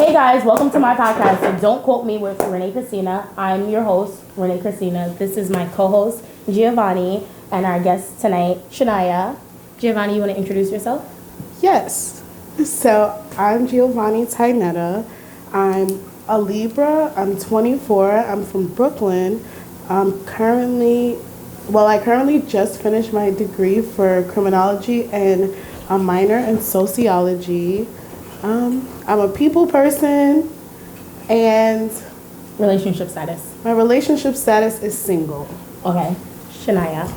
Hey guys, welcome to my podcast. So don't quote me with Renee Christina. I'm your host, Renee Christina. This is my co-host, Giovanni, and our guest tonight, Shania. Giovanni, you want to introduce yourself? Yes. So I'm Giovanni Tainetta. I'm a Libra. I'm 24. I'm from Brooklyn. I currently just finished my degree for criminology and a minor in sociology. I'm a people person, and Relationship status. my relationship status is single. Okay. Shania.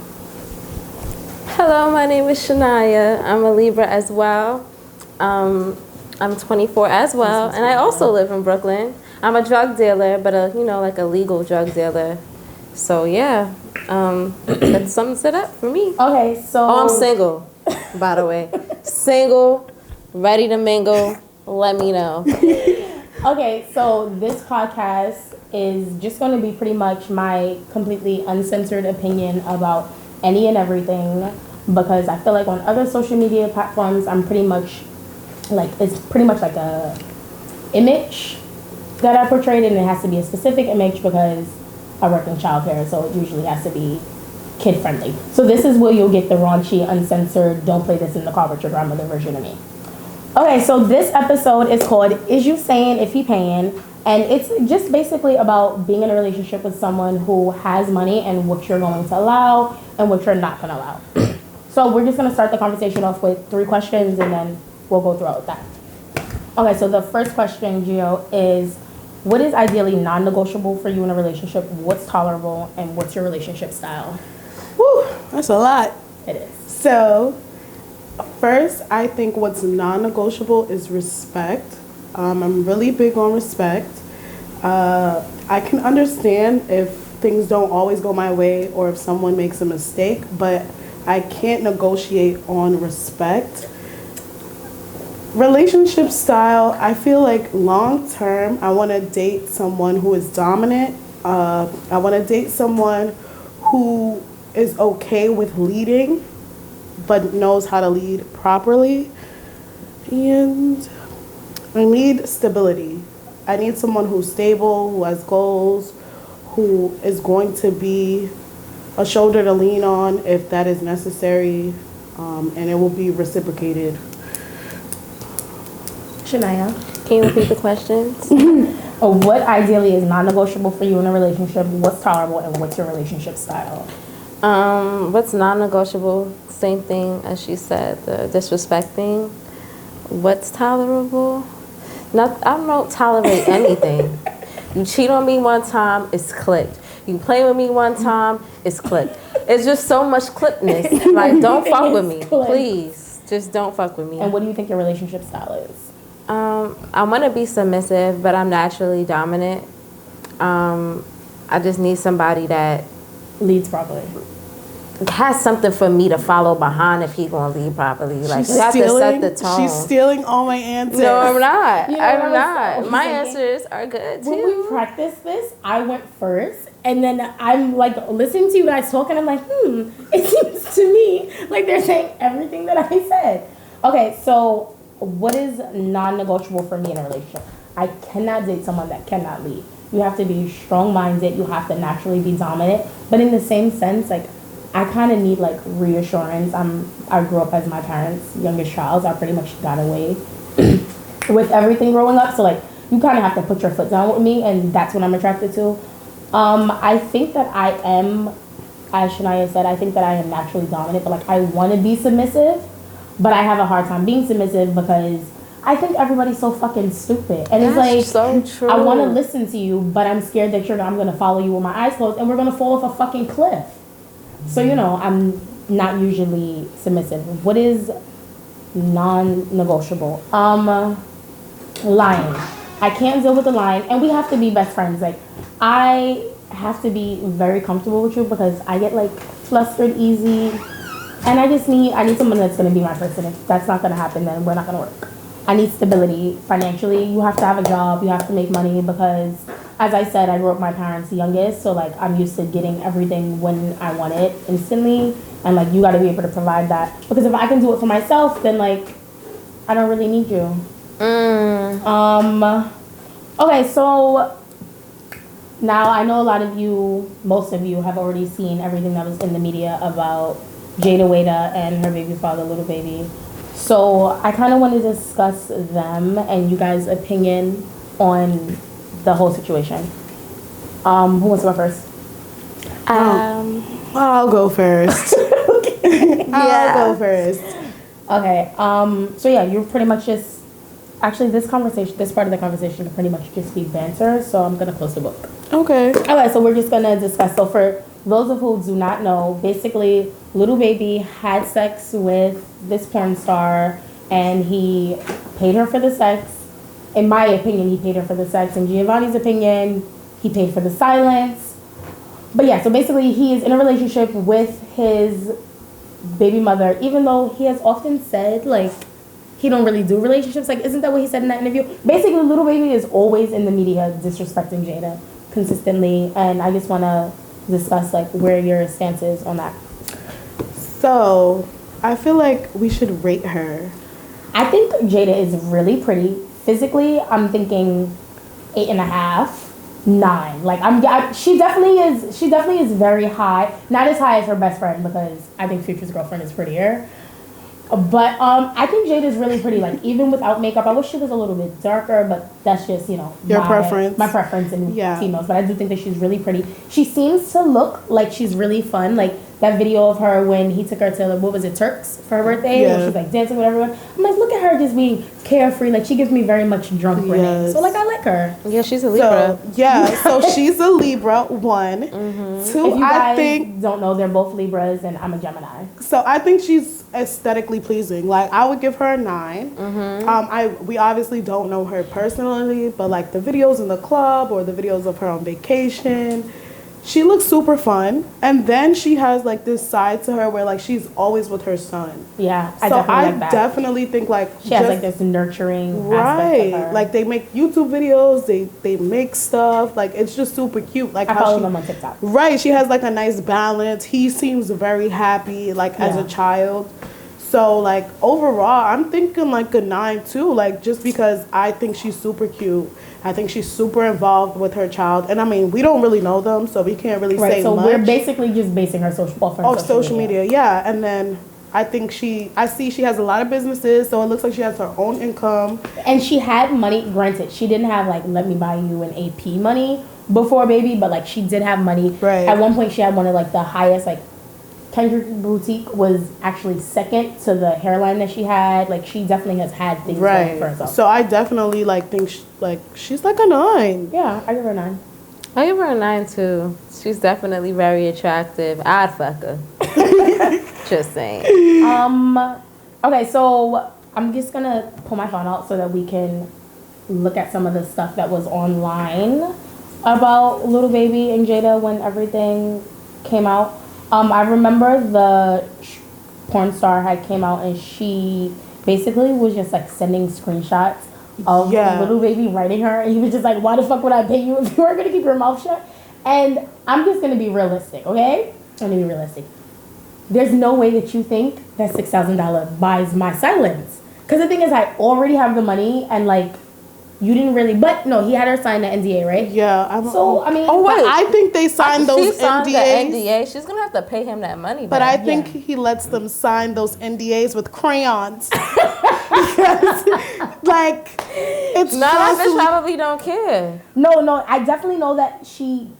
Hello, my name is Shania. I'm a Libra as well. I'm 24 as well, and I also live in Brooklyn. I'm a drug dealer, but like a legal drug dealer. So yeah, that sums it up for me. Okay, so... Oh, I'm single, by the way. Single, ready to mingle. Let me know. Okay, so this podcast is just going to be pretty much my completely uncensored opinion about any and everything, because I feel like on other social media platforms, it's pretty much like a image that I portrayed, and it has to be a specific image because I work in childcare, so it usually has to be kid friendly. So this is where you'll get the raunchy, uncensored, don't play this in the car with your grandmother version of me. Okay, so this episode is called Is You Saying If He Paying? And it's just basically about being in a relationship with someone who has money and what you're going to allow and what you're not going to allow. So we're just going to start the conversation off with 3 questions and then we'll go through all of that. Okay, so the first question, Gio, is what is ideally non-negotiable for you in a relationship? What's tolerable and what's your relationship style? Whew, that's a lot. It is. So, first, I think what's non-negotiable is respect. I'm really big on respect. I can understand if things don't always go my way or if someone makes a mistake, but I can't negotiate on respect. Relationship style, I feel like long term, I want to date someone who is dominant. I want to date someone who is okay with leading, but knows how to lead properly. And I need stability. I need someone who's stable, who has goals, who is going to be a shoulder to lean on if that is necessary, and it will be reciprocated. Shania? Can you repeat the questions? What ideally is non-negotiable for you in a relationship? What's tolerable and what's your relationship style? What's non-negotiable? Same thing as she said, the disrespecting. What's tolerable? I don't tolerate anything. You cheat on me one time, it's clicked. You play with me one time, it's clicked. It's just so much clippedness. Like, don't fuck with me, please. Just don't fuck with me. And what do you think your relationship style is? I want to be submissive, but I'm naturally dominant. I just need somebody that Leads properly. has something for me to follow behind if he gonna lead properly. Like, you have to set the tone. She's stealing all my answers. No, I'm not. You know I'm what not. I'm My saying? answers are good too. When we practiced this, I went first, and then I'm like listening to you guys talk, and I'm like, it seems to me like they're saying everything that I said. Okay, so what is non-negotiable for me in a relationship? I cannot date someone that cannot lead. You have to be strong-minded. You have to naturally be dominant. But in the same sense, like, I kind of need, like, reassurance. I grew up as my parents' youngest child. So I pretty much got away with everything growing up. So, like, you kind of have to put your foot down with me, and that's what I'm attracted to. I think that I am, as Shania said, I think that I am naturally dominant. But, like, I want to be submissive, but I have a hard time being submissive because I think everybody's so fucking stupid. And it's like, so true. I want to listen to you, but I'm scared that I'm going to follow you with my eyes closed, and we're going to fall off a fucking cliff. So, I'm not usually submissive. What is non-negotiable? Lying. I can't deal with the lying, and we have to be best friends. Like, I have to be very comfortable with you because I get, like, flustered easy, and I need someone that's going to be my person. If that's not going to happen, then we're not going to work. I need stability financially. You have to have a job. You have to make money because, as I said, I grew up my parents' youngest. So, like, I'm used to getting everything when I want it instantly. And, like, you got to be able to provide that. Because if I can do it for myself, then, like, I don't really need you. Okay, so now I know a lot of you, most of you, have already seen everything that was in the media about Jada Wada and her baby father, Little Baby. So I kind of want to discuss them and you guys' opinion on the whole situation. Who wants to go first? I'll go first. I'll go first. Okay. So yeah, you're pretty much just. Actually, this part of the conversation will pretty much just be banter. So I'm gonna close the book. Okay. Okay. So we're just gonna discuss. So for those of who do not know, basically, Little Baby had sex with this porn star, and he paid her for the sex. In my opinion, he paid her for the sex. In Giovanni's opinion, he paid for the silence. But yeah, so basically, he is in a relationship with his baby mother, even though he has often said, like, he don't really do relationships. Like, isn't that what he said in that interview? Basically, Little Baby is always in the media disrespecting Jada consistently, and I just want to discuss, like, where your stance is on that. So, I feel like we should rate her. I think Jada is really pretty. Physically, I'm thinking 8.5, 9. Like, she definitely is very high. Not as high as her best friend, because I think Future's girlfriend is prettier. But I think Jada's really pretty. Like, even without makeup, I wish she was a little bit darker, but that's just, you know, your preference. My preference in females. But I do think that she's really pretty. She seems to look like she's really fun. Like that video of her when he took her to, what was it, Turks for her birthday? Yeah. Where she's like dancing with everyone. I'm like, look at her just being carefree. Like, she gives me very much drunk Renee. So like, I like her. Yeah, she's a Libra. So she's a Libra, 1. Mm-hmm. 2, if you guys I think don't know, they're both Libras, and I'm a Gemini. So I think she's aesthetically pleasing. Like, I would give her a 9. Mm-hmm. We obviously don't know her personally, but like the videos in the club or the videos of her on vacation, she looks super fun. And then she has like this side to her where like she's always with her son. Yeah, I definitely think like she has like this nurturing aspect of her. Like they make YouTube videos, they make stuff, like it's just super cute. Like I follow them on TikTok. Right, she has like a nice balance. He seems very happy like as a child. So like overall, I'm thinking like a 9 too. Like just because I think she's super cute. I think she's super involved with her child, and I mean we don't really know them, so we can't really say so much. We're basically just basing her social media. Yeah, and then I think I see she has a lot of businesses, so it looks like she has her own income. And she had money. Granted, she didn't have like let me buy you an AP money before baby, but like she did have money. Right. At one point, she had one of like the highest like. Kendrick Boutique was actually second to the hairline that she had. Like, she definitely has had things going for herself. So I definitely like think she's like a 9. Yeah, I give her a 9. I give her a 9 too. She's definitely very attractive. I'd fuck her. Just saying. Okay, so I'm just gonna pull my phone out so that we can look at some of the stuff that was online about Little Baby and Jada when everything came out. I remember the porn star had came out and she basically was just like sending screenshots of Little Baby writing her, and he was just like, why the fuck would I pay you if you weren't gonna keep your mouth shut? And I'm just gonna be realistic, okay? I'm gonna be realistic. There's no way that you think that $6,000 buys my silence. Because the thing is, I already have the money, and like, you didn't really, but no, he had her sign the NDA, right? Yeah. I mean, but I think they signed those NDAs. The NDA. She's gonna have to pay him that money. But I think he lets them sign those NDAs with crayons. Because, like, it's not bitch probably don't care. No, I definitely know that she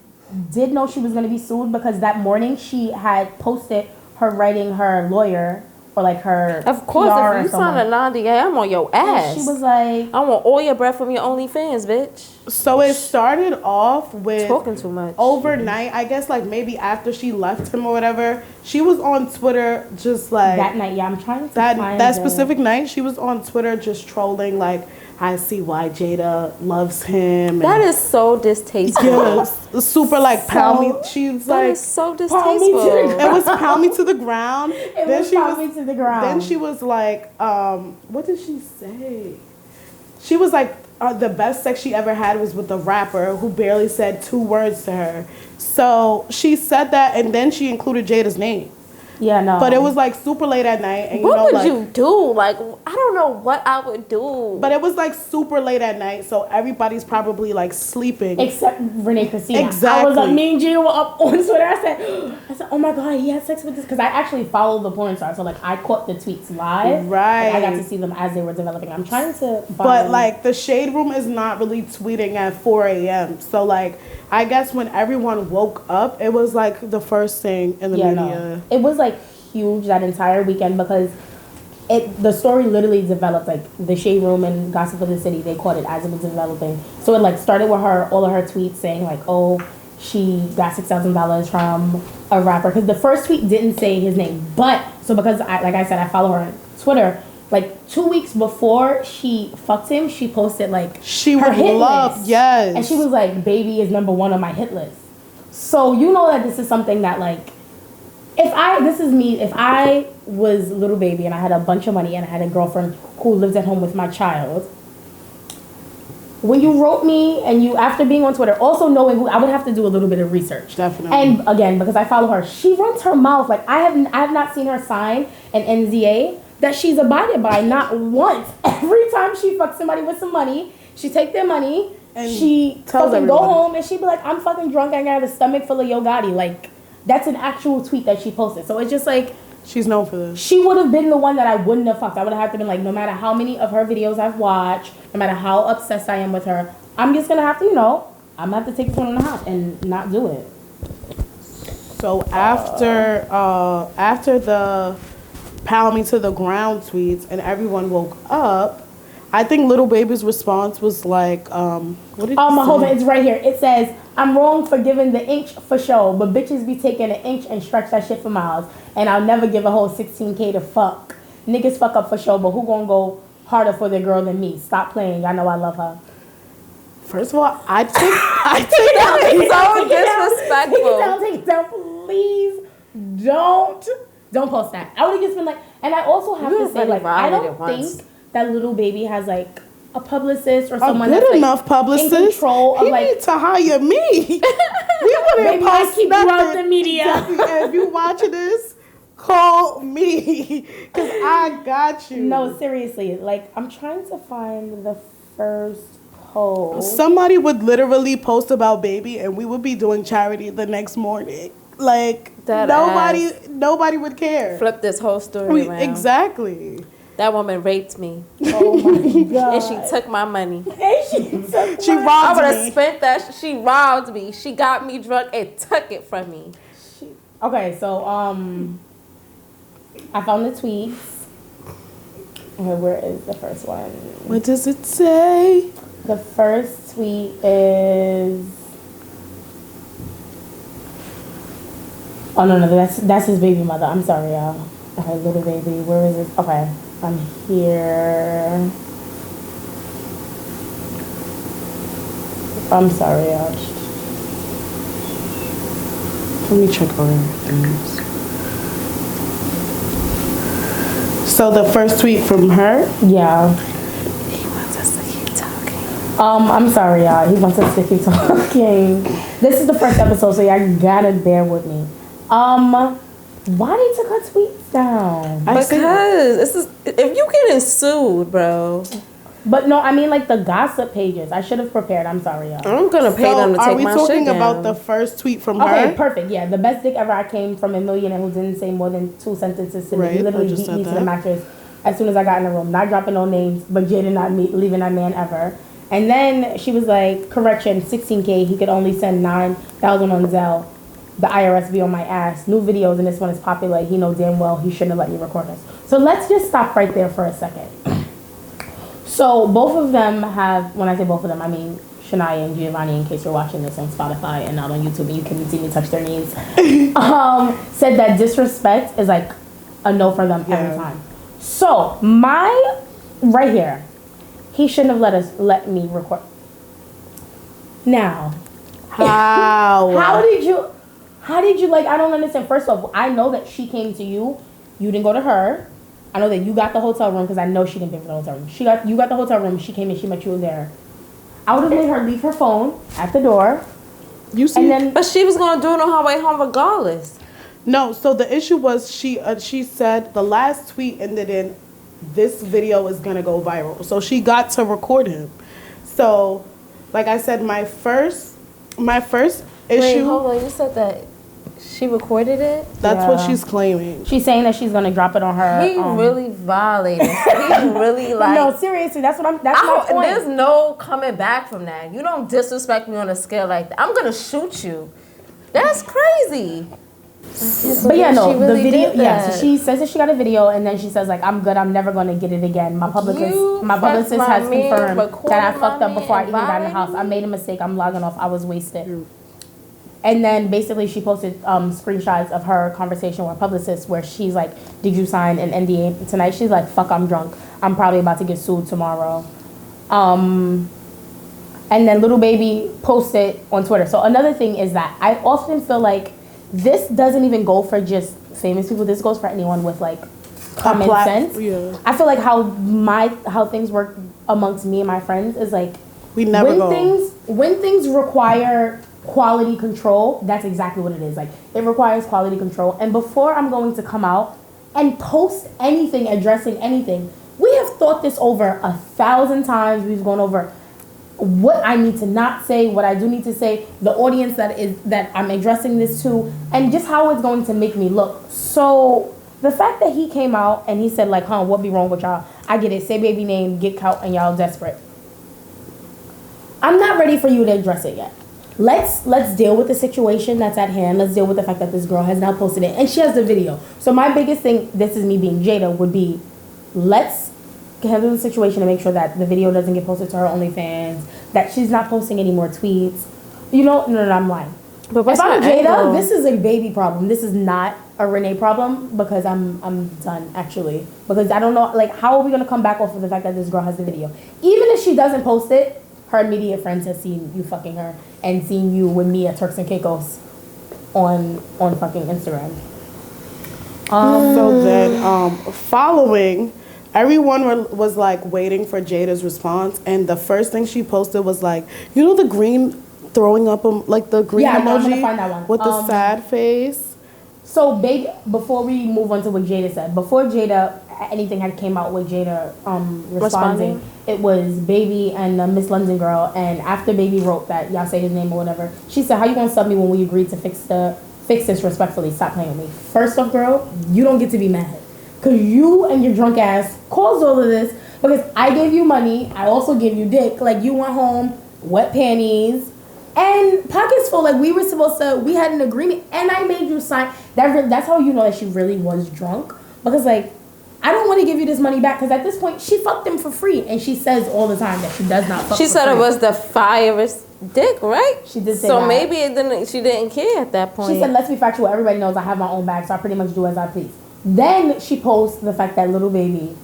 did know she was gonna be sued because that morning she had posted her writing her lawyer. Or like her. Of course, PR if you sign a NDA, I'm on your ass. She was like, I want all your breath from your OnlyFans, bitch. So it started off with talking too much. Overnight, I guess, like maybe after she left him or whatever, she was on Twitter just like that night. Yeah, I'm trying to that specific night. She was on Twitter just trolling like, I see why Jada loves him. That is so distasteful. Yes, super like pound me. She's that like is so distasteful. It was pound me to the ground. Then she was like, what did she say? She was like, the best sex she ever had was with a rapper who barely said 2 words to her. So she said that, and then she included Jada's name. Yeah, no. But it was like super late at night, and What would like, you do? Like, I don't know what I would do. But it was like super late at night, so everybody's probably like sleeping. Except Renee Christina. Exactly. I was like, me and Gio were up on Twitter. I said, oh my God, he had sex with this. Because I actually follow the porn star. So, like, I caught the tweets live. Right. Like, I got to see them as they were developing. I'm trying to find... But, like, the Shade Room is not really tweeting at 4 a.m. So, like, I guess when everyone woke up, it was, like, the first thing in the media. No. It was, like, huge that entire weekend because the story literally developed. Like, the Shade Room and Gossip of the City, they caught it as it was developing. So, it, like, started with her, all of her tweets saying, like, oh, she got $6,000 from a rapper. Because the first tweet didn't say his name. But, so because, like I said, I follow her on Twitter. Like 2 weeks before she fucked him, she posted like she her would hit love, list. yes. And she was like, baby is #1 on my hit list. So you know that this is something that like, if I was little baby and I had a bunch of money and I had a girlfriend who lived at home with my child, when you wrote me and you, after being on Twitter, also knowing who, I would have to do a little bit of research. Definitely. And again, because I follow her, she runs her mouth. Like I have not seen her sign an NDA that she's abided by, not once. Every time she fucks somebody with some money, she take their money and she fucking go home and she be like, I'm fucking drunk, I got a stomach full of Yo Gotti. Like, that's an actual tweet that she posted. So it's just like, she's known for this. she would have been the one that I wouldn't have fucked. I would have had to been like, no matter how many of her videos I've watched, no matter how obsessed I am with her, I'm just gonna have to, I'm gonna have to take this one in the house and not do it. So after the pound me to the ground tweets and everyone woke up, I think Little Baby's response was like, what did he say? Hold on, it's right here. It says, I'm wrong for giving the inch for show, but bitches be taking an inch and stretch that shit for miles, and I'll never give a whole 16K to fuck. Niggas fuck up for show, but who gonna go harder for their girl than me? Stop playing. I know I love her. First of all, I think that is so disrespectful. Take it down, please. Don't post that. I would have just been like, and I also have to say, like, I don't think that Little Baby has like a publicist or someone good that's enough like, publicist. in control of he like. Need to hire me. We wouldn't Maybe post I keep nothing. you out the media. Exactly. And if you watching this, call me because I got you. No, seriously. Like, I'm trying to find the first post. Somebody would literally post about Baby, and we would be doing charity the next morning. Like that nobody would care. Flip this whole story around. Exactly. That woman raped me. Oh my God. And she took my money. She robbed I would have me. spent that. She robbed me. She got me drunk and took it from me. Okay, so I found the tweets. Okay, where is the first one? What does it say? The first tweet is. Oh no, that's his baby mother. I'm sorry, y'all. Okay, Little Baby. Where is it? Okay, I'm here. I'm sorry, y'all. Let me check other things. So the first tweet from her? Yeah. He wants us to keep talking. I'm sorry, y'all. He wants us to keep talking. This is the first episode, so y'all gotta bear with me. Why they took her tweets down? Because this is if you getting sued, bro. But no, I mean like the gossip pages. I should have prepared. I'm sorry, y'all. I'm gonna pay them to take my shit down. Are we talking about the first tweet from her? Okay, perfect. Yeah, the best dick ever. I came from a millionaire who didn't say more than 2 sentences to me. He literally beat me to the mattress as soon as I got in the room. Not dropping no names, but Jada not leaving that man ever. And then she was like, correction, 16K. He could only send 9,000 on Zelle. The IRS be on my ass. New videos, and this one is popular. He know damn well he shouldn't have let me record this. So let's just stop right there for a second. So both of them have, when I say both of them, I mean Shania and Giovanni, in case you're watching this on Spotify and not on YouTube and you can see me touch their knees, said that disrespect is like a no for them every time. So right here, he shouldn't have let me record. Now, how did you like, I don't understand. First off, I know that she came to you. You didn't go to her. I know that you got the hotel room because I know she didn't pay for the hotel room. You got the hotel room. She came in. She met you there. I would have made her leave her phone at the door. You see, but she was gonna do it on her way home regardless. No, so the issue was she said the last tweet ended in, this video is gonna go viral. So she got to record him. So, like I said, my first issue. Wait, hold on. You said that she recorded it? That's what she's claiming. She's saying that she's gonna drop it on her. He really violated. He really like. No, seriously, that's my point. There's no coming back from that. You don't disrespect me on a scale like that. I'm gonna shoot you. That's crazy. But yeah, no, really the video. did Yeah, that. so she says that she got a video, and then she says like, "I'm good. I'm never gonna get it again." My publicist has confirmed that I fucked up before I even got in the house. I made a mistake. I'm logging off. I was wasted. And then basically she posted screenshots of her conversation with her publicist where she's like, "Did you sign an NDA tonight?" She's like, "Fuck, I'm drunk. I'm probably about to get sued tomorrow." And then Little Baby posted on Twitter. So another thing is that I often feel like this doesn't even go for just famous people. This goes for anyone with like common sense. Yeah. I feel like how things work amongst me and my friends is like we never when things require quality control, that's exactly what it is. Like it requires quality control. And before I'm going to come out and post anything addressing anything, we have thought this over 1,000 times. We've gone over what I need to not say, what I do need to say, the audience that I'm addressing this to, and just how it's going to make me look. So the fact that he came out and he said like, what be wrong with y'all? I get it, say baby name, get clout, and y'all desperate. I'm not ready for you to address it yet. Let's deal with the situation that's at hand. Let's deal with the fact that this girl has now posted it and she has the video. So my biggest thing, this is me being Jada, would be let's handle the situation and make sure that the video doesn't get posted to her OnlyFans, that she's not posting any more tweets. No, I'm lying. But if I'm Jada, this is a baby problem. This is not a Renee problem because I'm done actually. Because I don't know, like, how are we gonna come back off of the fact that this girl has the video? Even if she doesn't post it, her immediate friends have seen you fucking her and seen you with me at Turks and Caicos on fucking Instagram. So then, following, everyone was like waiting for Jada's response, and the first thing she posted was like, the green throwing up like the green emoji I'm gonna find that one. With the sad face. So before we move on to what Jada said, before Jada anything had came out with Jada responding, it was Baby and Miss London girl, and after Baby wrote that, y'all say his name or whatever, she said, "How you gonna sub me when we agreed to fix this respectfully? Stop playing with me." First off, girl, you don't get to be mad. Because you and your drunk ass caused all of this. Because I gave you money. I also gave you dick. Like, you went home, wet panties, and pockets full. Like, we had an agreement. And I made you sign. That's how you know that she really was drunk. Because, like, I don't want to give you this money back. Because at this point, she fucked him for free. And she says all the time that she does not fuck She said for free. It was the firest dick, right? She did say so that. Maybe she didn't care at that point. She said, let's be factual. Everybody knows I have my own bag. So I pretty much do as I please. Then she posts the fact that Little Baby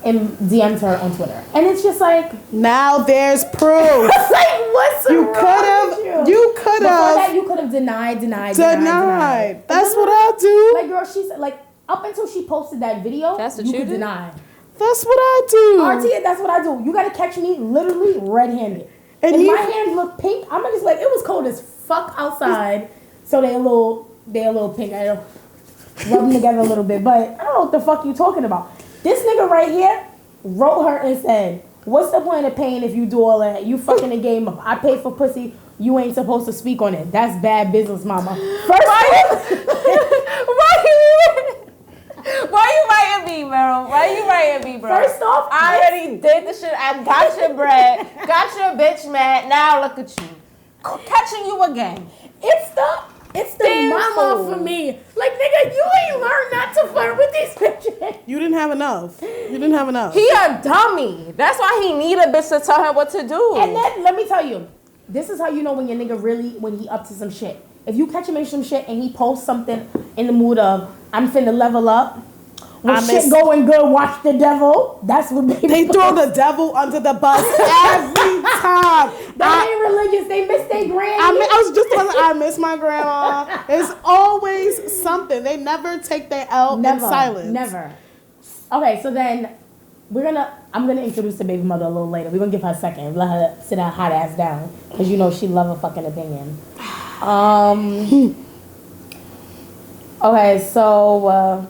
DM'd her on Twitter. And it's just like... Now there's proof. It's like, what's you could have. Before that, you could have denied. That's what I do. Like, girl, she said, like, up until she posted that video, that's what you you could do? deny. That's what I do. RT, that's what I do. You got to catch me literally red-handed. And if my hands look pink, I'm just like, it was cold as fuck outside. So they're a little pink. I don't... Rub them together a little bit, but I don't know what the fuck you talking about. This nigga right here wrote her and said, "What's the point of paying if you do all that? You fucking the game up. I pay for pussy. You ain't supposed to speak on it. That's bad business, mama." Why you writing me, Meryl? Why you writing me, bro? First off, I already did the shit. I got your bread. Got your bitch mad. Now look at you. Catching you again. It's the mama for me. Like, nigga, you ain't learned not to flirt with these bitches. You didn't have enough. He a dummy. That's why he need a bitch to tell him what to do. And then, let me tell you, this is how you know when your nigga when he up to some shit. If you catch him in some shit and he posts something in the mood of, I'm finna level up, when shit going good, watch the devil. That's what they throw the devil under the bus every time. They ain't religious. They miss their grandma. I was just telling I miss my grandma. It's always something. They never take their L in silence. Never. Okay, so then I'm gonna introduce the baby mother a little later. We're gonna give her a second. Let her sit her hot ass down. Because she love a fucking opinion. Okay, so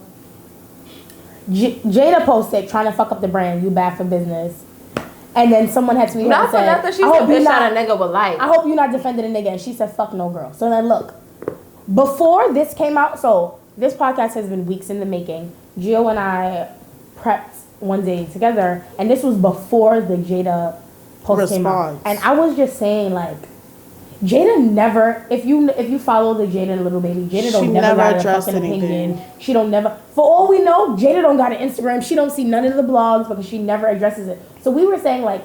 Jada posted trying to fuck up the brand. You bad for business. And then someone had tweeted Not and for said, nothing. She said, bitch, not a nigga with life. I hope you're not defending a nigga. And she said, fuck no girl. So then look, before this came out, so this podcast has been weeks in the making. Gio and I prepped one day together, and this was before the Jada post came out. And I was just saying, like, Jada never, if you follow the Jada and Little Baby, Jada don't never got a fucking opinion. She don't never, for all we know, Jada don't got an Instagram. She don't see none of the blogs because she never addresses it. So we were saying, like,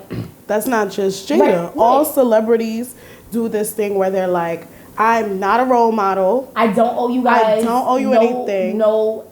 that's not just Jada. Right. All celebrities do this thing where they're like, I'm not a role model. I don't owe you guys. I don't owe you anything. No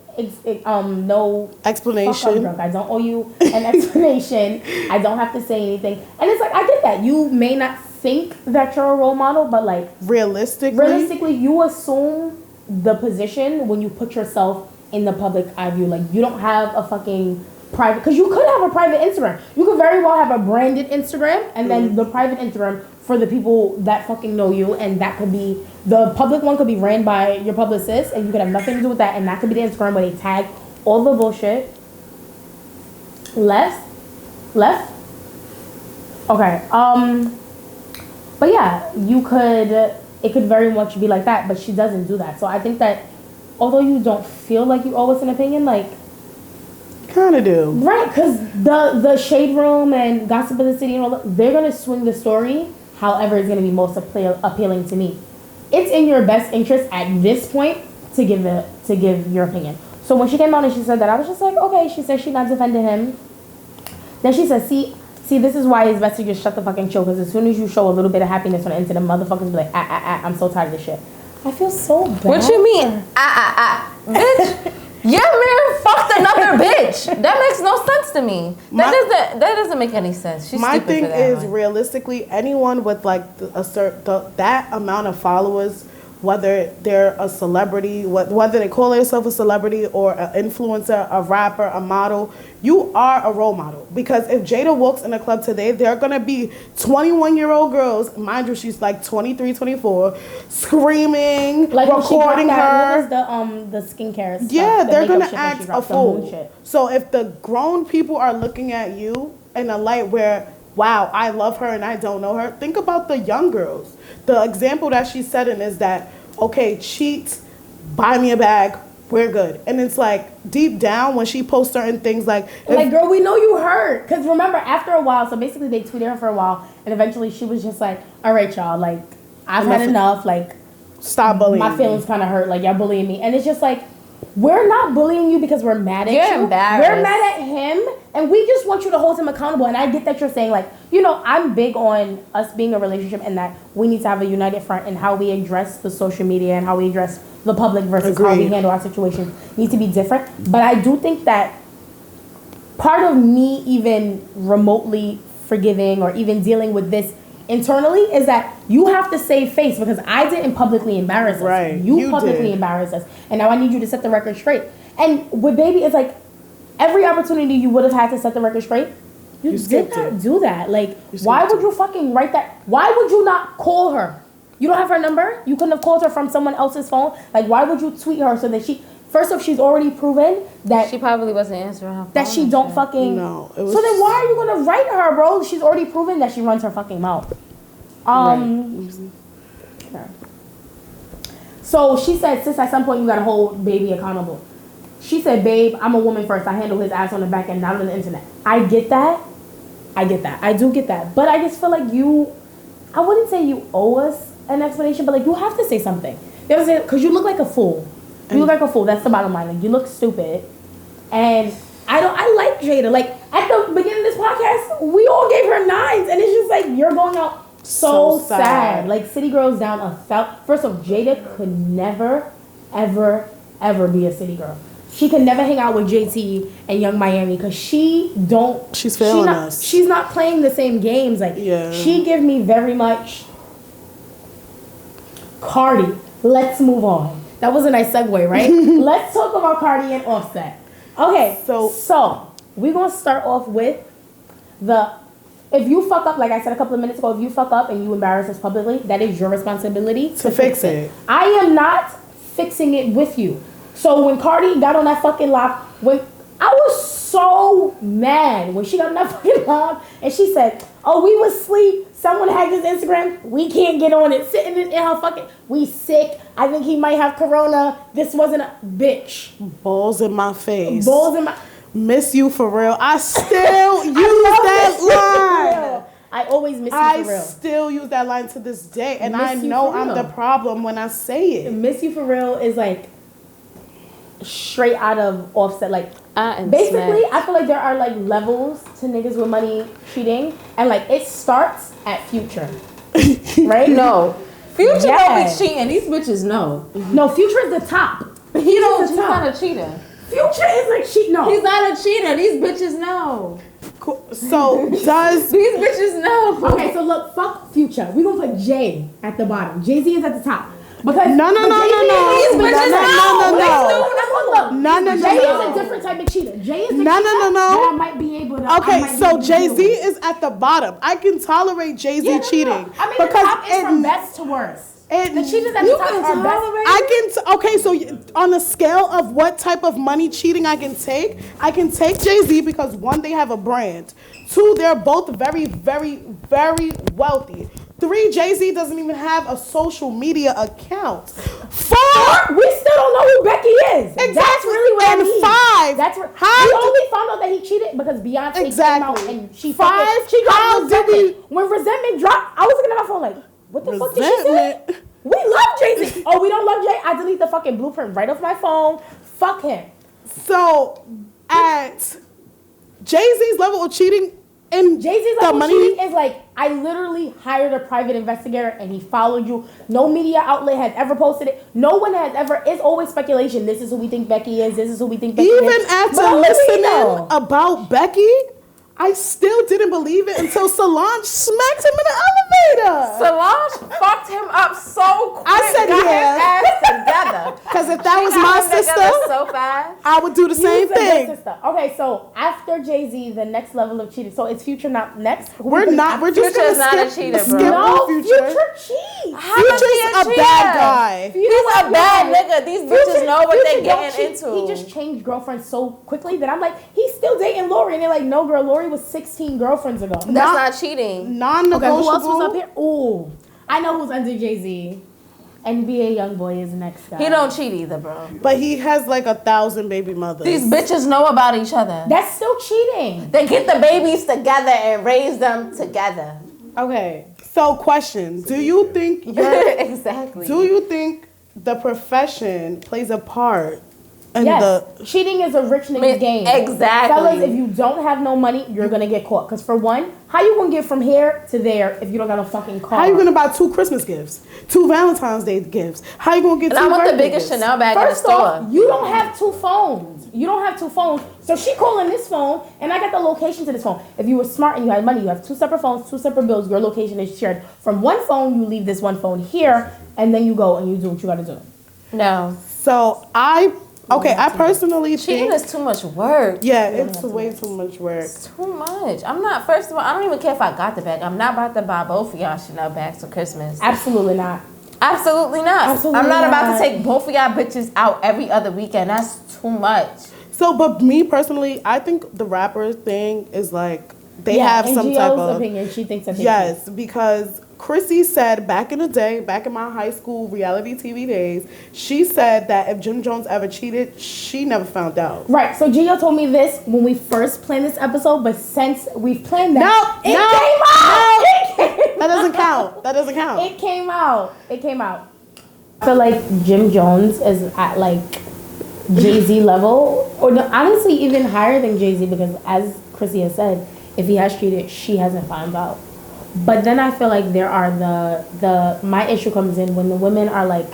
explanation. I don't owe you an explanation. I don't have to say anything. And it's like, I get that. You may not think that you're a role model, but like realistically, you assume the position when you put yourself in the public eye view. Like, you don't have a fucking private, because you could have a private Instagram. You could very well have a branded Instagram, and then the private Instagram for the people that fucking know you, and that could be, the public one could be ran by your publicist, and you could have nothing to do with that, and that could be the Instagram where they tag all the bullshit. Left? Okay, but yeah, it could very much be like that, but she doesn't do that. So I think that although you don't feel like you owe us an opinion, like, kind of do. Right, because the Shade Room and Gossip of the City and all that, they're going to swing the story however it's going to be most appealing to me. It's in your best interest at this point to give your opinion. So when she came out and she said that, I was just like, okay. She said she's not defending him. Then she said, see, this is why it's best to just shut the fucking chill, because as soon as you show a little bit of happiness on the internet, motherfuckers be like, I'm so tired of this shit. I feel so bad. What you mean? Bitch. Your man fucked another bitch. That makes no sense to me. That doesn't make any sense. She's my stupid thing for that, is, like, realistically, anyone with like that amount of followers, whether they're a celebrity, whether they call themselves a celebrity or an influencer, a rapper, a model, you are a role model. Because if Jada walks in a club today, there are going to be 21-year-old girls, mind you, she's like 23, 24, screaming, like recording her. What was the skincare stuff? Yeah, they're going to act a fool. So if the grown people are looking at you in a light where, wow, I love her and I don't know her, think about the young girls. The example that she's setting is that, okay, cheat, buy me a bag, we're good. And it's like, deep down, when she posts certain things like, girl, we know you hurt. Because remember, after a while, so basically they tweeted her for a while, and eventually she was just like, all right, y'all, like, I've had enough, like, stop bullying my feelings kind of hurt, like, y'all bullying me. And it's just like, we're not bullying you because we're mad at you. You're embarrassed. We're mad at him, and we just want you to hold him accountable. And I get that you're saying, like, you know, I'm big on us being a relationship and that we need to have a united front, and how we address the social media and how we address the public versus how we handle our situations need to be different. But I do think that part of me even remotely forgiving or even dealing with this internally is that you have to save face, because I didn't publicly embarrass us. Right. You publicly embarrassed us. And now I need you to set the record straight. And with Baby, it's like every opportunity you would have had to set the record straight, you did not do that. Like, why would you fucking write that? Why would you not call her? You don't have her number? You couldn't have called her from someone else's phone? Like, why would you tweet her so that she... First off, she's already proven that... She probably wasn't answering her phone. That she don't fucking... No. So then why are you going to write her, bro? She's already proven that she runs her fucking mouth. Okay. So she said, sis, at some point you got to hold Baby accountable. She said, babe, I'm a woman first. I handle his ass on the back end, not on the internet. I get that. I do get that. But I just feel like I wouldn't say you owe us an explanation, but like, you have to say something. You know what I'm saying? Because you look like a fool. You look like a fool. That's the bottom line. Like, you look stupid. And I like Jada. Like, at the beginning of this podcast, we all gave her 9s. And it's just like, you're going out so sad. Like, City Girls down 1,000. First off, Jada could never, ever, ever be a city girl. She could never hang out with JT and Young Miami because she's failing us. She's not playing the same games. Like, she give me very much Cardi. Let's move on. That was a nice segue, right? Let's talk about Cardi and Offset. Okay, so we're going to start off with if you fuck up, like I said a couple of minutes ago, if you fuck up and you embarrass us publicly, that is your responsibility to fix it. I am not fixing it with you. So when Cardi got on that fucking live, I was so mad when she got on that fucking live and she said, "Oh, we was asleep. Someone hacked his Instagram. We can't get on it. Sitting in her fucking. We sick. I think he might have corona. This wasn't a bitch. Balls in my face. Balls in my. Miss you for real. I still use that line. I always miss you for real. I still use that line to this day, and Miss I you know for I'm real. the problem when I say it. Miss you for real is like straight out of Offset. Like Basically, basically, I feel like there are like levels to niggas with money cheating, and like it starts at Future, right? no. Future Yes. don't be cheating. These bitches know. No, Future is the top. He don't. the He's top. not a cheater. Future is like cheat. No, He's not a cheater. These bitches know. Cool. So does These bitches know. okay, so look, fuck Future. We gonna put Jay at the bottom. Jay-Z is at the top. Because No. These bitches No. Jay is a different type of cheater. Jay is a cheater that I might be able to. Okay, so Jay-Z is at the bottom. I can tolerate Jay-Z cheating. I mean, the top is from best to worst. The cheaters at the top are best. Okay, so on a scale of what type of money cheating I can take Jay-Z because one, they have a brand. Two, they're both very, very, very wealthy. Three, Jay-Z doesn't even have a social media account. Four, we still don't know who Becky is. Exactly. That's really what And I mean. five, That's we how only found out that he cheated because Beyonce Exactly. came out and she Five, she got how did resentment. When resentment dropped, I was looking at my phone like, what the fuck did she say? Resentment. We love Jay-Z. Oh, we don't love Jay? I delete the fucking blueprint right off my phone. Fuck him. So at Jay-Z's level of cheating and Jay-Z's the level money cheating is like, I literally hired a private investigator and he followed you. No media outlet has ever posted it. No one has ever. It's always speculation. This is who we think Becky is. This is who we think Becky is. even after But only we listening know. about Becky, I still didn't believe it until Solange smacked him in the elevator. Solange fucked him up so quick. I said got yeah. his ass together. Because if that was Got my him together sister, so fast. I would do the same You said thing. good sister. Okay, so after Jay-Z, the next level of cheating. So is Future not next? We're just Future's gonna not a skip, cheater, bro. skip No, on Future. cheats. How much he Future's a cheater? bad guy. He's a bad nigga. These bitches know what they're getting into. He just changed girlfriends so quickly that I'm like, he's still dating Lori. And they're like, no, girl, Lori was 16 girlfriends ago. That's not cheating. Non-negotiable. Okay, who else was up here? Ooh, I know who's under Jay-Z. NBA Youngboy is next guy. He don't cheat either, bro. But he has like 1,000 baby mothers. These bitches know about each other. That's still cheating. They get the babies together and raise them together. Okay. So question, do you think Exactly. do you think the profession plays a part in Yes, cheating is a rich nigga's game. Exactly. Fellas, if you don't have no money, you're gonna get caught. Cause for one, how you gonna get from here to there if you don't got a fucking car? How you gonna buy 2 Christmas gifts, 2 Valentine's Day gifts? How you gonna get And 2 I want the birthday biggest gifts? Chanel bag First in the store. off, you don't have 2 phones. You don't have 2 phones. So she calling this phone, and I got the location to this phone. If you were smart and you had money, you have 2 separate phones, 2 separate bills. Your location is shared. From one phone, you leave this one phone here, and then you go and you do what you gotta do. No. So I personally Cheating think is too much work. yeah, it's way too much work. It's too much. I'm not, first of all, I don't even care if I got the bag. I'm not about to buy both of y'all Chanel bags for Christmas. Absolutely not. Absolutely not. Absolutely I'm not about not. to take both of y'all bitches out every other weekend. That's too much. So, but me personally, I think the rapper thing is like they Yeah, have in some Gio's type of opinion, she thinks that they yes, because Chrissy said back in the day, back in my high school reality TV days, she said that if Jim Jones ever cheated, she never found out. Right, so Gio told me this when we first planned this episode, but since we've planned that, No, it no, came out! It came That doesn't count. That doesn't count. It came out. It came out. I feel like Jim Jones is at like Jay-Z level, or no, honestly even higher than Jay-Z, because as Chrissy has said, if he has cheated, she hasn't found out. But then I feel like there are my issue comes in when the women are like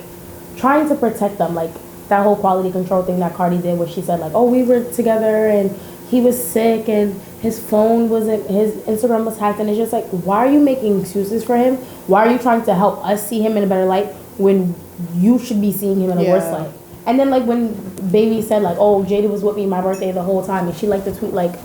trying to protect them, like that whole quality control thing that Cardi did, where she said like, oh, we were together and he was sick and his phone wasn't, his Instagram was hacked, and it's just like, why are you making excuses for him? Why are you trying to help us see him in a better light when you should be seeing him in a worse light? And then like when Baby said like, oh, Jada was with me my birthday the whole time, and she liked the tweet like,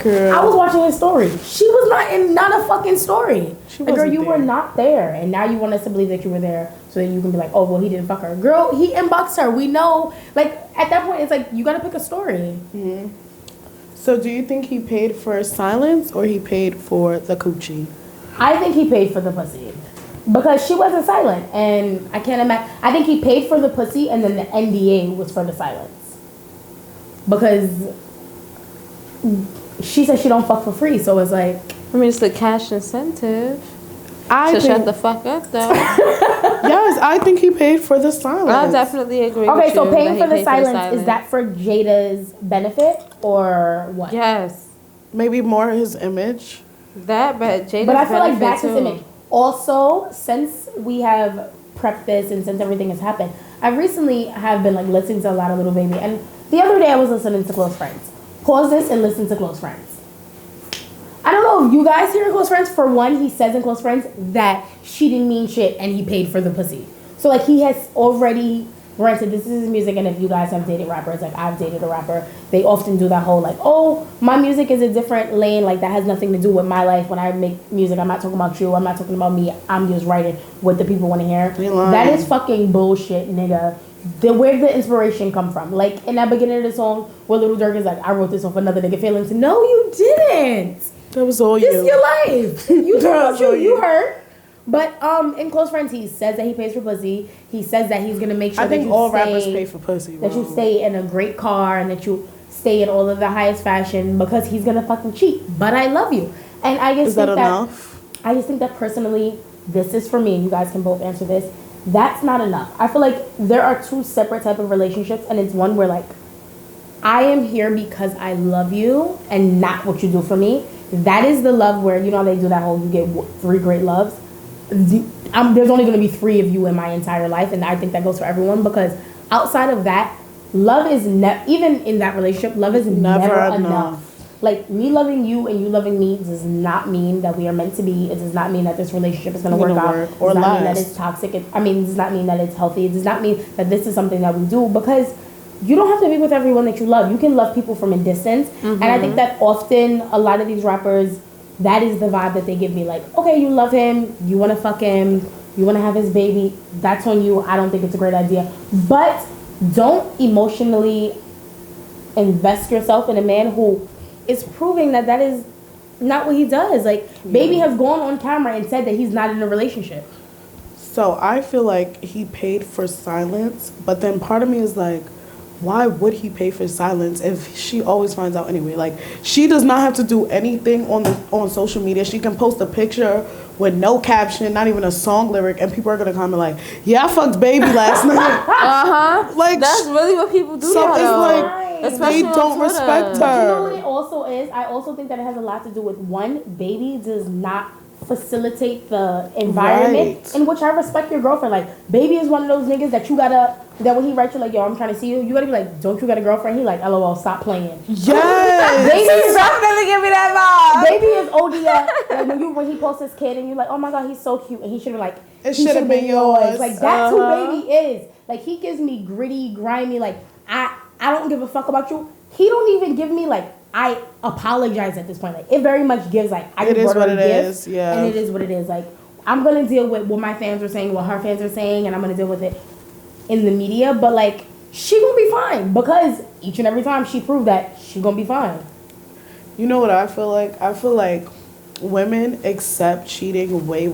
Girl. I was watching his story. She was not a fucking story. Like, girl, you were not there. And now you want us to believe that you were there so that you can be like, oh, well, he didn't fuck her. Girl, he inboxed her. We know. Like, at that point, it's like, you got to pick a story. Mm-hmm. So do you think he paid for silence or he paid for the coochie? I think he paid for the pussy. Because she wasn't silent. And I can't imagine. I think he paid for the pussy and then the NDA was for the silence. Because she said she don't fuck for free. So it's like. I mean, it's the cash incentive. Shut the fuck up, though. Yes, I think he paid for the silence. I definitely agree with you. Okay, so paying for the silence, is that for Jada's benefit or what? Yes. Maybe more his image. That, but Jada's But I feel like benefit that's his too. image. Also, since we have prepped this and since everything has happened, I recently have been like listening to a lot of Little Baby. And the other day I was listening to Close Friends. Pause this and listen to Close Friends. I don't know if you guys hear in Close Friends. For one, he says in Close Friends that she didn't mean shit and he paid for the pussy. So like he has already granted this is his music, and if you guys have dated rappers, like I've dated a rapper, they often do that whole like, oh, my music is a different lane, like that has nothing to do with my life. When I make music, I'm not talking about you, I'm not talking about me, I'm just writing what the people want to hear. That is fucking bullshit, nigga. Where did the inspiration come from? Like in that beginning of the song where Lil Durk is like, I wrote this off another nigga feelings. No, you didn't. That was all This you. is your life. You talk about you hurt. But in Close Friends, he says that he pays for pussy. He says that he's gonna make sure that you all stay, rappers pay for pussy. Bro. that you stay in a great car and that you stay in all of the highest fashion because he's gonna fucking cheat. But I love you, and I just think enough? I just think that personally, this is for me. And you guys can both answer this. That's not enough. I feel like there are two separate type of relationships, and it's one where like I am here because I love you and not what you do for me. That is the love where, you know, they do that whole you get 3 great loves. There's only going to be 3 of you in my entire life, and I think that goes for everyone because outside of that, love is even in that relationship, love is never enough. Like me loving you and you loving me does not mean that we are meant to be. It does not mean that this relationship is going to work out. It does not mean that it's toxic. It does not mean that it's healthy. It does not mean that this is something that we do because you don't have to be with everyone that you love. You can love people from a distance. Mm-hmm. And I think that often a lot of these rappers, that is the vibe that they give me. Like, okay, you love him. You want to fuck him. You want to have his baby. That's on you. I don't think it's a great idea. But don't emotionally invest yourself in a man who is proving that that is not what he does. Like, Baby has gone on camera and said that he's not in a relationship. So I feel like he paid for silence, but then part of me is like, why would he pay for silence if she always finds out anyway? Like, she does not have to do anything on social media. She can post a picture with no caption, not even a song lyric, and people are gonna comment like, "Yeah, I fucked Baby last night." Like that's really what people do. So it's like especially they don't respect her. But you know what it also is? I also think that it has a lot to do with one, Baby does not facilitate the environment in which I respect your girlfriend. Like, Baby is one of those niggas that you gotta, that when he writes you like, yo, I'm trying to see you, you gotta be like, don't you got a girlfriend? He like, LOL, stop playing. Yes. Baby is definitely give me that vibe. Baby is OD. Like when he posts his kid and you're like, oh my god, he's so cute, and he should have like, it should have been yours. Like that's who Baby is. Like he gives me gritty, grimy. Like I don't give a fuck about you. He don't even give me like, I apologize at this point. Like, it very much gives, like, I just brought her a gift, and it is what it is. Like, I'm going to deal with what my fans are saying, what her fans are saying, and I'm going to deal with it in the media. But, like, she going to be fine because each and every time she proved that she going to be fine. You know what I feel like? I feel like women accept cheating way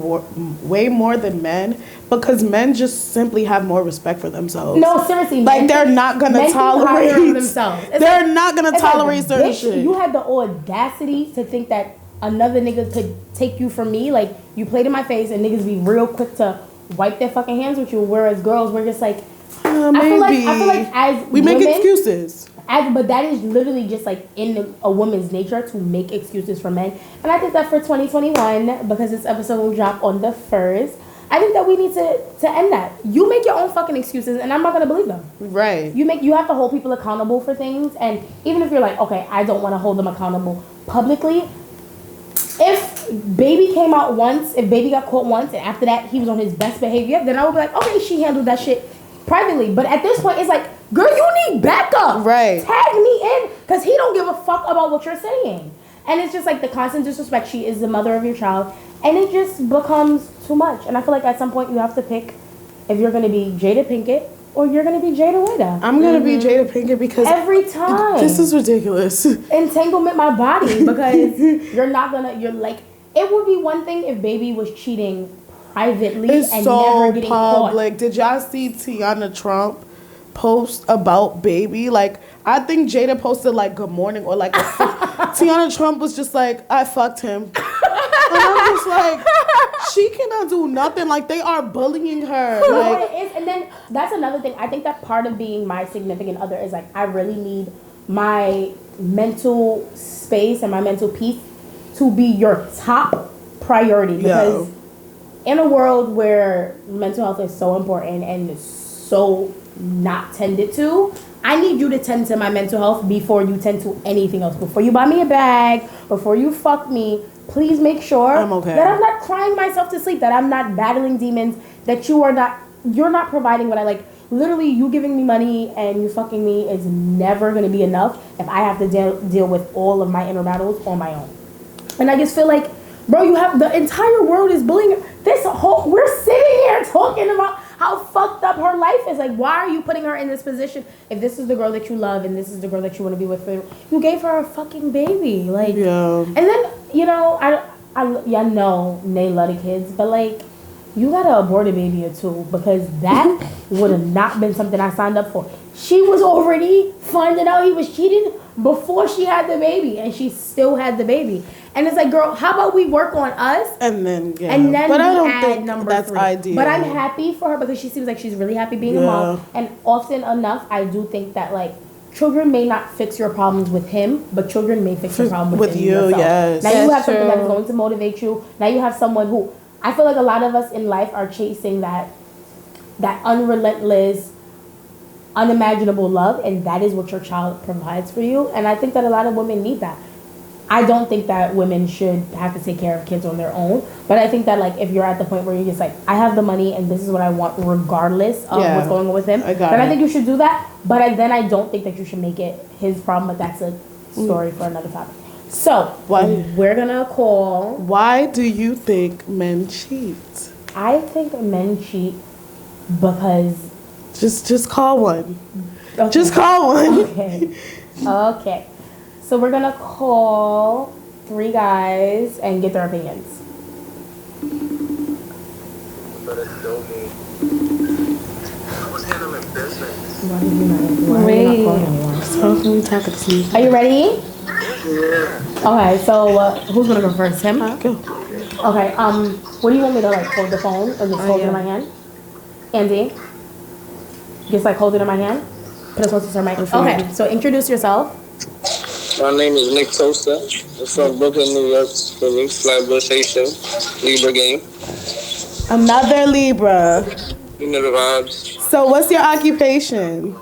more than men because men just simply have more respect for themselves. No, seriously. Like, they're not going to tolerate themselves. They're not going to tolerate certain shit. You had the audacity to think that another nigga could take you from me. Like, you played in my face and niggas be real quick to wipe their fucking hands with you, whereas girls, we're just like, maybe. I feel like as we women, make excuses. But that is literally just like in a woman's nature to make excuses for men. And I think that for 2021, because this episode will drop on the 1st, I think that we need to end that. You make your own fucking excuses and I'm not going to believe them. Right. You have to hold people accountable for things. And even if you're like, okay, I don't want to hold them accountable publicly, if Baby came out once, if Baby got caught once, and after that he was on his best behavior, then I would be like, okay, she handled that shit privately. But at this point, it's like, girl, you need backup. Right. Tag me in, because he don't give a fuck about what you're saying. And it's just like the constant disrespect. She is the mother of your child. And it just becomes too much. And I feel like at some point you have to pick if you're going to be Jada Pinkett or you're going to be Jada Wada. I'm going to be Jada Pinkett because... Every time. This is ridiculous. Entanglement my body because you're not going to... You're like... It would be one thing if Baby was cheating privately it's and so never getting public. caught. Did y'all see Tiana Trump post about Baby? Like, I think Jada posted like good morning or like Tiana Trump was just like, I fucked him. And I'm just like, she cannot do nothing. Like, they are bullying her. Like, What it is, and then that's another thing. I think that part of being my significant other is like I really need my mental space and my mental peace to be your top priority because in a world where mental health is so important and so not tended to, I need you to tend to my mental health before you tend to anything else. Before you buy me a bag, before you fuck me, please make sure I'm okay. that I'm not crying myself to sleep, that I'm not battling demons, that you're not providing what I like. Literally, you giving me money and you fucking me is never going to be enough if I have to deal with all of my inner battles on my own. And I just feel like, bro, you have the entire world is bullying we're sitting here talking about how fucked up her life is. Like, why are you putting her in this position? If this is the girl that you love and this is the girl that you want to be with, you gave her a fucking baby. Like, and then, you know, I know Nay love the kids, but like, you gotta abort a baby or two because that would have not been something I signed up for. She was already finding out he was cheating before she had the baby, and she still had the baby. And it's like, girl, how about we work on us? And then, but I don't add think number that's 3. ideal. But I'm happy for her because she seems like she's really happy being a mom. And often enough, I do think that, like, children may not fix your problems with him, but children may fix your problem with you. Yourself. Yes. Now you have something that's going to motivate you. Now you have someone who, I feel like a lot of us in life are chasing that unrelentless, unimaginable love, and that is what your child provides for you. And I think that a lot of women need that. I don't think that women should have to take care of kids on their own, but I think that, like, if you're at the point where you're just like, I have the money and this is what I want regardless of what's going on with him, then I think you should do that. But then I don't think that you should make it his problem, but that's a story for another topic. So, we're gonna call... Why do you think men cheat? I think men cheat because... Just call one. Okay. Just call one. Okay. So we're gonna call 3 guys and get their opinions. Why did you not? Why are you not calling anyone? So can we talk to me? Are you ready? Yeah. Okay, so who's gonna go first? Him? Go. Okay. What do you want me to, like, hold the phone or just hold it in my hand? Andy, just like hold it in my hand. Put it close to her mic. Okay. So introduce yourself. My name is Nick Toaster. I'm from Brooklyn, New York. Flatbush, Haitian. Libra game. Another Libra. You know the vibes. So what's your occupation?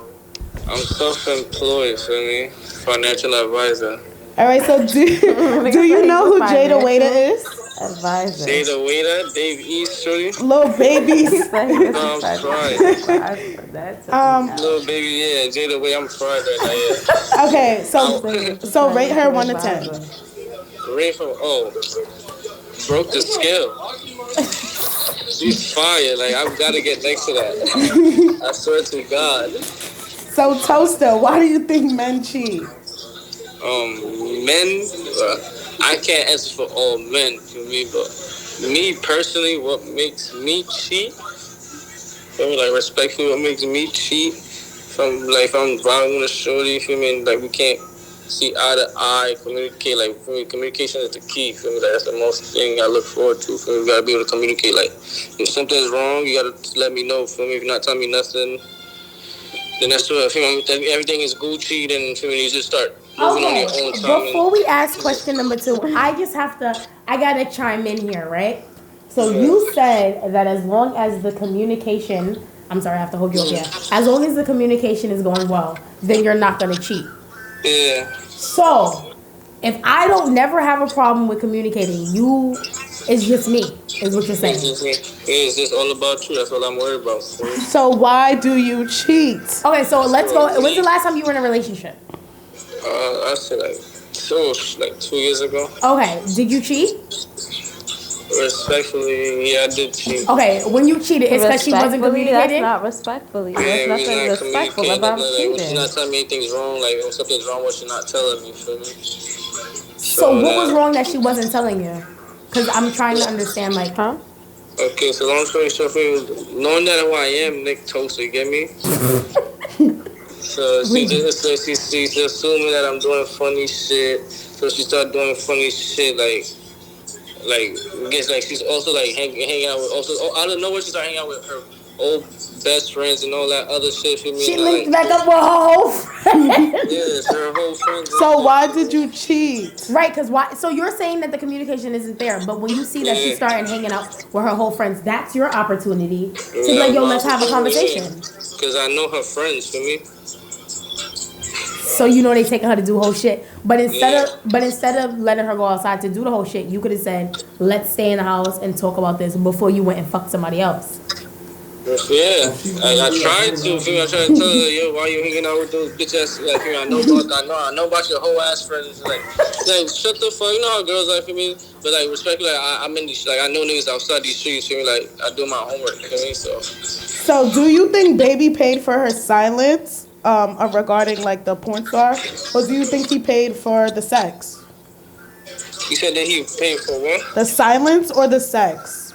I'm self-employed, feel me? Financial advisor. All right, so do you know who Jada Wada is? Advisor. Jada Wada, Dave East, shorty. Little babies. I'm fried. Little baby, yeah. Jada Wada, I'm fried right now, yeah. Okay, so rate her 1 to 10. Rate from, broke the scale. She's fire. Like, I've got to get next to that. I swear to God. So, Toaster, why do you think men cheat? Men, I can't answer for all men, for me, but me personally, what makes me cheat, feel me, like, respectfully, what makes me cheat, if I'm vibing with a shorty, feel me, like, we can't see eye to eye, communicate, like, for me, communication is the key, feel me, like, that's the most thing I look forward to, feel me, we gotta be able to communicate, like, if something's wrong, you gotta let me know, feel me, if you're not telling me nothing, then that's what, feel me, everything is Gucci, then, feel me, you just start moving on your own time. Before we ask question number 2, I gotta chime in here, right? So you said that as long as the communication, I'm sorry, I have to hold you up here. As long as the communication is going well, then you're not gonna cheat. Yeah. So, if I don't never have a problem with communicating, it's just me, is what you're saying. It's just me. It's just all about you. That's all I'm worried about. So why do you cheat? Okay, so let's go. When's the last time you were in a relationship? I said like So, like 2 years ago. Okay, did you cheat? Respectfully, yeah, I did cheat. Okay, when you cheated, it's because she wasn't Respectfully, communicating? that's not respectfully. Yeah, There's we was nothing not respectful communicating. about Like, when she's cheating. not telling me anything's wrong, like, when something's wrong, what she's not telling me, feel me? So what was wrong that she wasn't telling you? Because I'm trying to understand, like... Huh? Okay, so long story short, for you, knowing that who I am, Nick Toaster, you get me? So she's just assuming that I'm doing funny shit. So she started doing funny shit, like I guess like she's also like hanging out with out of nowhere she started hanging out with her old best friends and all that other shit. For me, She like, linked back up with her whole friend. yeah, her whole friends. So why did you cheat? Right, because why? So you're saying that the communication isn't there, but when you see that she's starting hanging out with her whole friends, that's your opportunity to be like, yo, let's have a conversation. Because I know her friends, for me. So you know they taking her to do whole shit, but instead of letting her go outside to do the whole shit, you could have said, let's stay in the house and talk about this before you went and fucked somebody else. Yeah, I tried to. I tried to tell her, yo, why you hanging out with those bitch ass? Like, I know about your whole ass friends. Like, shut the fuck. You know how girls are for me. But like, respectfully, like, I'm in these. Like, I know niggas outside these streets. For me, like, I do my homework. You know what I mean? So do you think Baby paid for her silence, regarding like the porn star, or do you think he paid for the sex? You said that he paid for what? The silence or the sex?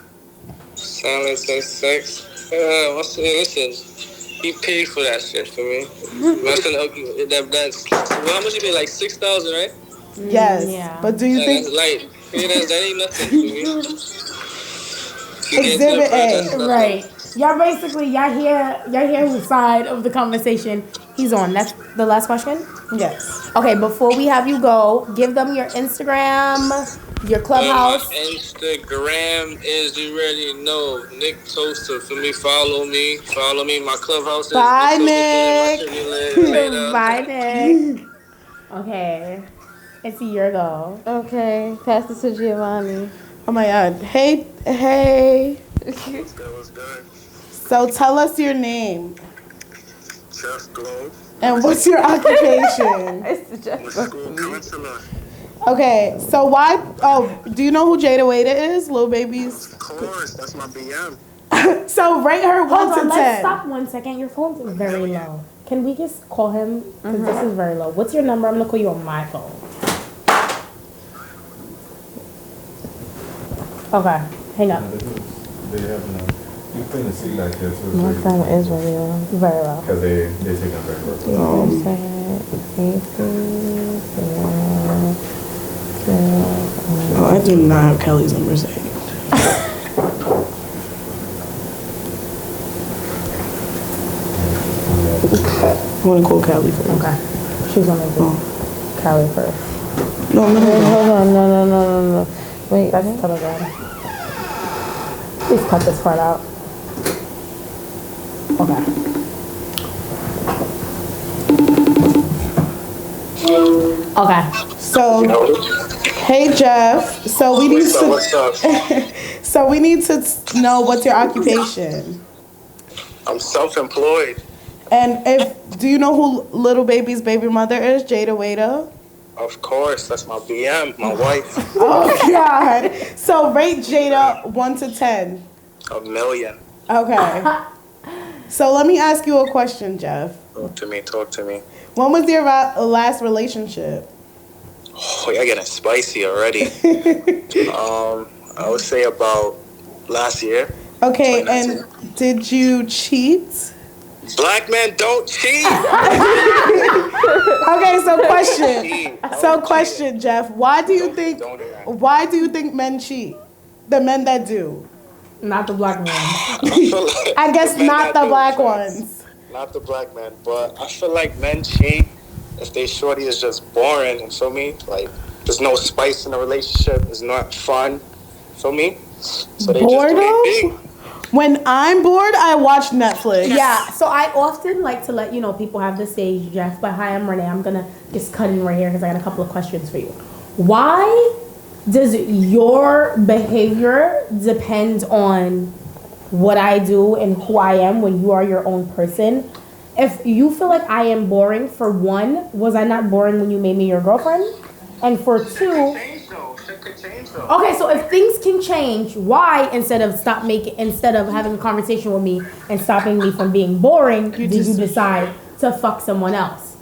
Silence and sex. Listen, he paid for that shit for me. That's how much he paid? Like 6,000, right? Yes. Yeah. But do you think? That's light. Yeah, that ain't nothing for me. Exhibit A. Right. Y'all hear whose side of the conversation he's on. That's the last question? Yes. Okay, before we have you go, give them your Instagram, your Clubhouse. My Instagram is, you already know, Nick Toaster. For me, follow me. My Clubhouse is Bye, Nick. Bye, Nick. Okay. It's a year ago. Okay, pass it to Giovanni. Oh my God. Hey. That was good. So tell us your name. Jeff Glow. And what's your occupation? It's the Jeff. School counselor. Okay, so why? Oh, do you know who Jada is? Lil Baby's. Of course, that's my BM. So rate her 1 Hold to on, 10. let's stop 1 second. Your phone's very low. Can we just call him? Because this is very low. What's your number? I'm going to call you on my phone. Okay, hang up. They have no. You couldn't see like this. My phone is very low. Very low. Because they take up very low. Oh, I do not have Kelly's number saved. I want to call Kelly first. Okay. She's going to do Callie first. No. Hold on, no. Wait, That's Telegram. Please cut this part out. Okay. Okay. So, hey Jeff. So we need to. What's up? So we need to know what's your occupation. I'm self-employed. And do you know who Little Baby's baby mother is? Jada. Of course, that's my BM, my wife. Oh God. So rate Jada 1 to 10. 1,000,000. Okay. So let me ask you a question, Jeff. Talk to me. When was your last relationship? Oh, you're getting spicy already. I would say about last year. Okay, 2019. and did you cheat? Black men don't cheat. Okay, so Cheat. question, Jeff. Why do you think Don't do that. men cheat? The men that do. Not the black man. I guess men not that the do, black facts. ones. Not the black men, but I feel like men cheat if they shorty is just boring. You feel me? Like there's no spice in the relationship. It's not fun. Feel me? So they just do their Boredom? thing. When I'm bored, I watch Netflix. Yeah, so I often like to let people have the stage, Jeff. But hi, I'm Renee. I'm gonna just cut in right here because I got a couple of questions for you. Why does your behavior depend on what I do and who I am when you are your own person? If you feel like I am boring, for one, was I not boring when you made me your girlfriend? And for two, Shit could change though. okay, so if things can change, why instead of having a conversation with me and stopping me from being boring, did you decide to fuck someone else?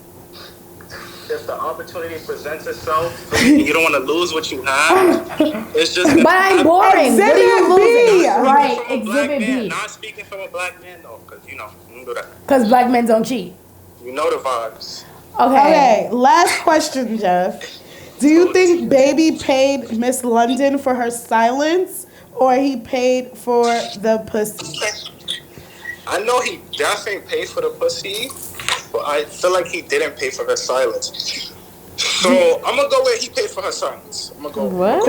If the opportunity presents itself, and you don't want to lose what you have. It's just. But I'm boring. What are you losing? Right, exhibit B. Not speaking from a black man though, because you don't do that. Because black men don't cheat. You know the vibes. Okay, last question, Jeff. Do you think Baby paid Miss London for her silence, or he paid for the pussy? I know he definitely paid for the pussy, but I feel like he didn't pay for her silence. So I'm gonna go with he paid for her silence. I'm gonna go. What?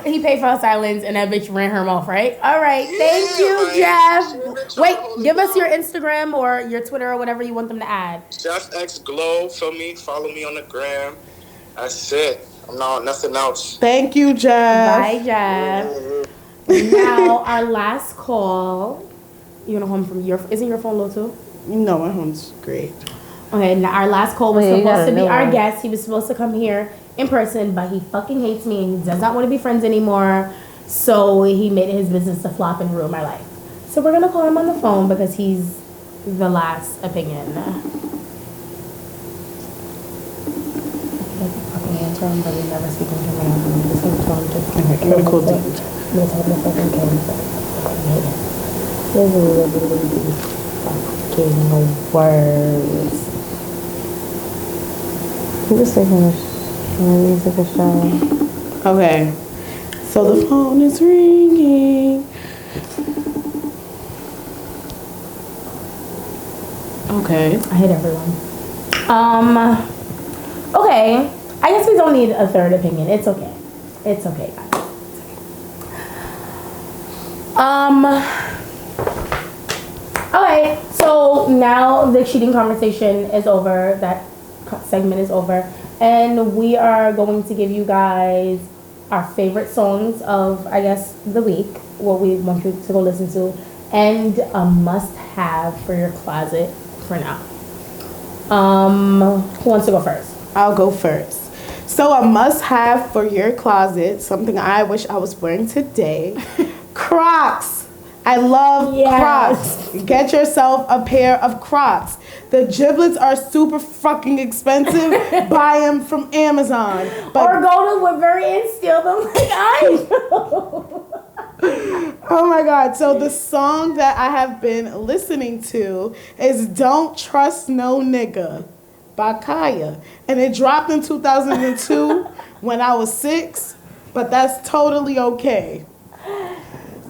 He paid for her silence and that bitch ran her mouth, right? All right, thank you, Jeff. Wait, give us your Instagram or your Twitter or whatever you want them to add. Jeff X Glow, feel me? Follow me on the gram. That's it. I'm not nothing else. Thank you, Jeff. Bye, Jeff. Now our last call. You gonna home from your? Isn't your phone low too? No, my phone's great. Okay, now our last call was Wait, you supposed to be gotta know our one. guest. He was supposed to come here in person, but he fucking hates me and he does not want to be friends anymore. So he made it his business to flop and ruin my life. So we're gonna call him on the phone because he's the last opinion. Fucking answer him, but he's never speaking to me. I'm just gonna tell him to gotta call I'm gonna tell him to fucking kill him. Fucking words. I'm just taking a music a shower. Okay, so the phone is ringing. Okay. I hit everyone. Okay. I guess we don't need a third opinion. It's okay. It's okay, guys. Okay. So now the cheating conversation is over. That segment is over, and we are going to give you guys our favorite songs of, I guess, the week. What we want you to go listen to, and a must-have for your closet for now. Who wants to go first? I'll go first. So a must-have for your closet, something I wish I was wearing today, Crocs. I love Crocs. Get yourself a pair of Crocs. The giblets are super fucking expensive. Buy them from Amazon. But Or go to Woodbury and steal them like I do. oh my God. So the song that I have been listening to is Don't Trust No Nigga by Kaya. And it dropped in 2002 when I was 6, but that's totally okay.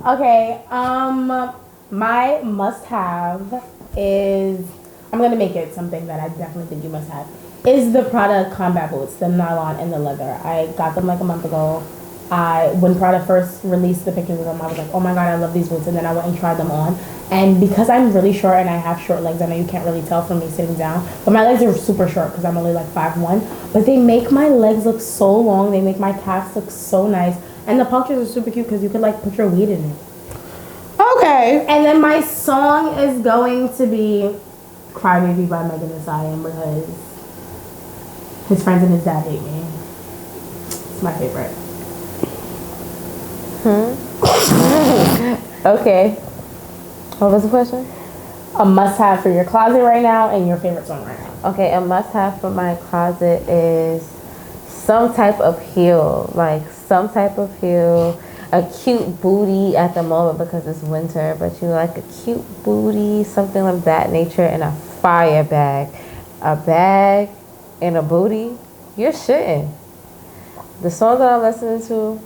Okay, my must-have is, I'm gonna make it something that I definitely think you must have, is the Prada combat boots, the nylon and the leather. I got them like a month ago. When Prada first released the pictures of them, I was like, oh my God, I love these boots. And then I went and tried them on. And because I'm really short and I have short legs, I know you can't really tell from me sitting down, but my legs are super short because I'm only like 5'1". But they make my legs look so long. They make my calves look so nice. And the pouches are super cute because you could like put your weed in it. Okay. And then my song is going to be Crybaby by Megan Thee Stallion because his friends and his dad hate me. It's my favorite. Okay. What was the question? A must-have for your closet right now and your favorite song right now. Okay, a must-have for my closet is some type of heel. Like, some type of heel. A cute booty at the moment because it's winter, but you like a cute booty, something of that nature, and a fire bag. A bag and a booty, you're shitting. The song that I'm listening to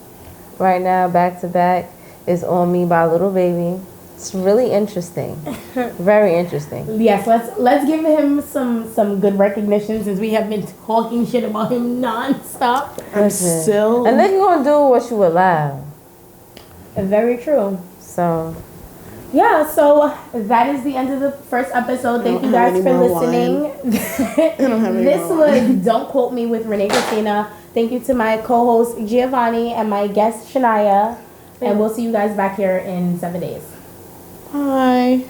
right now, back to back, is On Me by Little Baby. It's really interesting. Very interesting. Yes, let's give him some good recognition since we have been talking shit about him nonstop. I'm still. And then you're going to do what you allow. Very true. So, yeah, so that is the end of the first episode. Thank you guys for listening. This was Don't Quote Me with Renee Christina. Thank you to my co-host Giovanni and my guest Shania. And we'll see you guys back here in 7 days. Bye.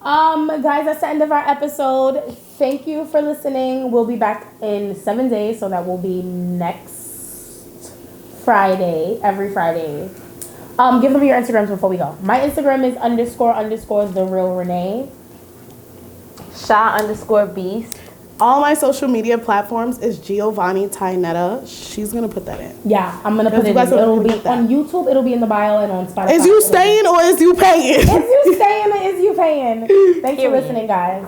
Guys, that's the end of our episode. thank you for listening. We'll be back in 7 days, so that will be next Friday, every Friday. Give them your Instagrams before we go. My Instagram is __ the real Renee. Sha_beast. All my social media platforms is Giovanni Tainetta. She's gonna put that in. Yeah, I'm gonna put it in. It'll be on YouTube, it'll be in the bio, and on Spotify. Is you staying or is you paying? Is you staying or is you paying? Thanks for listening, guys.